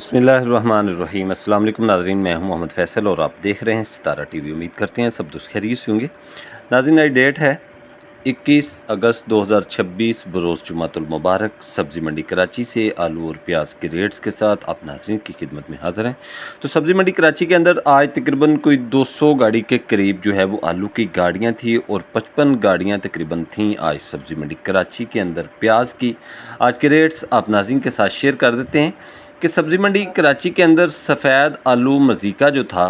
बिस्मिल्लाहिर्रहमानिर्रहीम। अस्सलाम वालेकुम नाज़रीन, मैं हूं मोहम्मद फ़ैसल और आप देख रहे हैं सितारा टीवी। उम्मीद करते हैं सब दोस्त खैरियत से होंगे। नाज़रीन, आज डेट है 21 अगस्त 2026 बरोज़ जुमातुल मुबारक। सब्ज़ी मंडी कराची से आलू और प्याज के रेट्स के साथ आप नाज़रीन की खिदमत में हाज़िर हैं। तो सब्ज़ी मंडी कराची के अंदर आज तकरीबन कोई 200 गाड़ी के करीब जो है वो आलू की गाड़ियाँ थी और 55 गाड़ियाँ तकरीबन थीं आज सब्ज़ी मंडी कराची के अंदर प्याज की। आज के रेट्स आप नाज़रीन के साथ शेयर कर देते हैं कि सब्ज़ी मंडी कराची के अंदर सफ़ेद आलू मज़ीका जो था,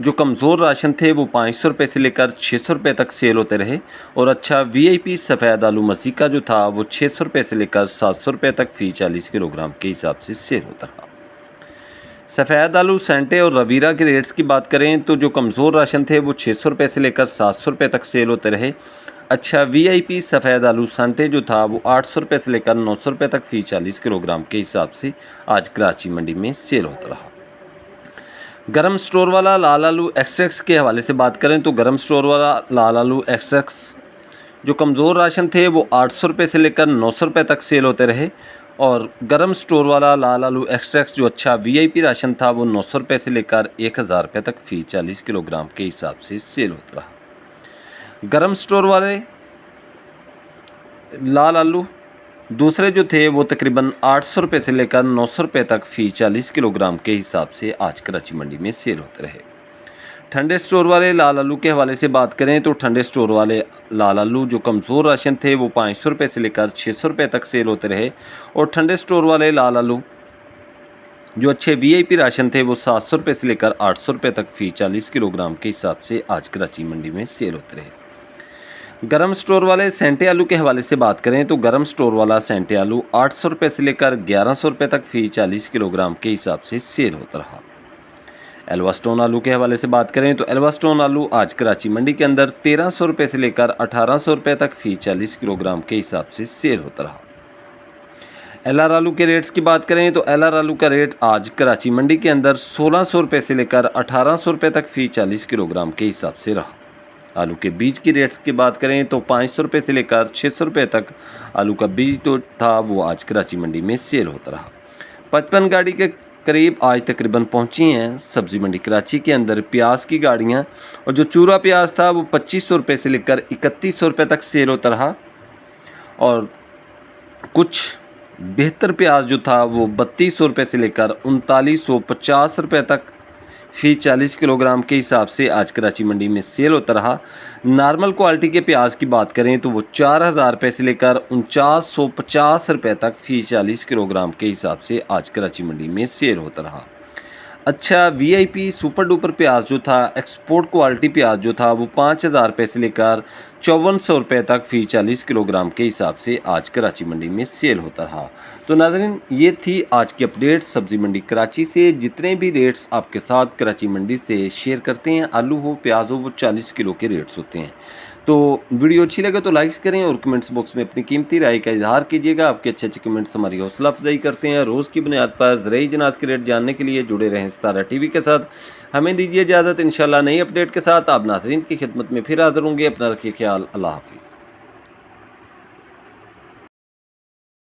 जो कमज़ोर राशन थे, वो 500 रुपये से लेकर 600 रुपये तक सेल होते रहे और अच्छा वीआईपी सफ़ेद आलू मज़ीका जो था वो 600 रुपये से लेकर 700 रुपये तक फ़ी 40 किलोग्राम के हिसाब से सेल होता रहा। सफ़ेद आलू सेंटे और रवीरा के रेट्स की बात करें तो जो कमज़ोर राशन थे वो 600 रुपये से लेकर 700 रुपये तक सेल होते रहे। अच्छा वीआईपी सफ़ेद आलू सांटे जो था वो 800 रुपये से लेकर 900 रुपये तक फ़ी 40 किलोग्राम के हिसाब से आज कराची मंडी में सेल होता रहा। गरम स्टोर वाला लाल आलू एक्सट्रैक्स के हवाले से बात करें तो गरम स्टोर वाला लाल आलू एक्सट्रैक्स जो कमज़ोर राशन थे वो 800 रुपये से लेकर 900 रुपये तक सेल होते रहे और गरम स्टोर वाला लाल आलू एक्सट्रैक्स जो अच्छा वीआईपी राशन था वो 900 रुपये से लेकर 1000 रुपये तक फ़ी 40 किलोग्राम के हिसाब से सेल होता रहा। गरम स्टोर वाले लाल आलू दूसरे जो थे वो तकरीबन 800 रुपये से लेकर 900 रुपये तक फ़ी 40 किलोग्राम के हिसाब से आज कराची मंडी में सेल होते रहे। ठंडे स्टोर वाले लाल आलू के हवाले से बात करें तो ठंडे स्टोर वाले लाल आलू जो कमज़ोर राशन थे वो 500 रुपये से लेकर 600 रुपये तक सेल होते रहे और ठंडे स्टोर वाले लाल आलू जो अच्छे वीआईपी राशन थे वो 700 रुपये से लेकर 800 रुपये तक फ़ी 40 किलोग्राम के हिसाब से आज कराची मंडी में सेल होते रहे। गरम स्टोर वाले सेंटे आलू के हवाले से बात करें तो गरम स्टोर वाला सेंटे आलू 800 रुपये से लेकर 1100 रुपये तक फ़ी 40 किलोग्राम के हिसाब से सेल होता रहा। एल्वा स्टोन आलू के हवाले से बात करें तो एल्वा स्टोन आलू आज कराची मंडी के अंदर 1300 रुपये से लेकर 1800 रुपये तक फ़ी 40 किलोग्राम के हिसाब से सेल होता रहा। एलआर आलू के रेट्स की बात करें तो एलआर आलू का रेट आज कराची मंडी के अंदर 1600 रुपये से लेकर 1800 रुपये तक फ़ी 40 किलोग्राम के हिसाब से रहा। आलू के बीज की रेट्स की बात करें तो 500 रुपये से लेकर 600 रुपये तक आलू का बीज जो था वो आज कराची मंडी में सेल होता रहा। 55 गाड़ी के करीब आज तकरीबन पहुंची हैं सब्ज़ी मंडी कराची के अंदर प्याज की गाड़ियां और जो चूरा प्याज था वो 2500 रुपये से लेकर 3100 रुपये तक सेल होता रहा और कुछ बेहतर प्याज जो था वो 3200 रुपये से लेकर 3950 रुपये तक फ़ी 40 किलोग्राम के हिसाब से आज कराची मंडी में सेल होता रहा। नॉर्मल क्वालिटी के प्याज की बात करें तो वो 4000 रुपये से लेकर 4950 रुपये तक फ़ी 40 किलोग्राम के हिसाब से आज कराची मंडी में सेल होता रहा। अच्छा वीआईपी सुपर डुपर प्याज जो था एक्सपोर्ट क्वालिटी प्याज जो था वो 5000 रुपये से लेकर 5400 रुपये तक फ़ी 40 किलोग्राम के हिसाब से आज कराची मंडी में सेल होता रहा। तो नाज़रीन, ये थी आज की अपडेट सब्ज़ी मंडी कराची से। जितने भी रेट्स आपके साथ कराची मंडी से शेयर करते हैं, आलू हो प्याज हो, वो 40 किलो के रेट्स होते हैं। तो वीडियो अच्छी लगे तो लाइक्स करें और कमेंट्स बॉक्स में अपनी कीमती राय का इजहार कीजिएगा। आपके अच्छे अच्छे कमेंट्स हमारी हौसला अफजाई करते हैं। रोज़ की बुनियाद पर ज़रूरी जनाज के रेट जानने के लिए जुड़े रहें सितारा टीवी के साथ। हमें दीजिए इजाज़त। इंशाल्लाह नई अपडेट के साथ आप नाज़रीन की खिदमत में फिर हाज़िर होंगे। अपना रखिए ख्याल। अल्लाह हाफ़िज़।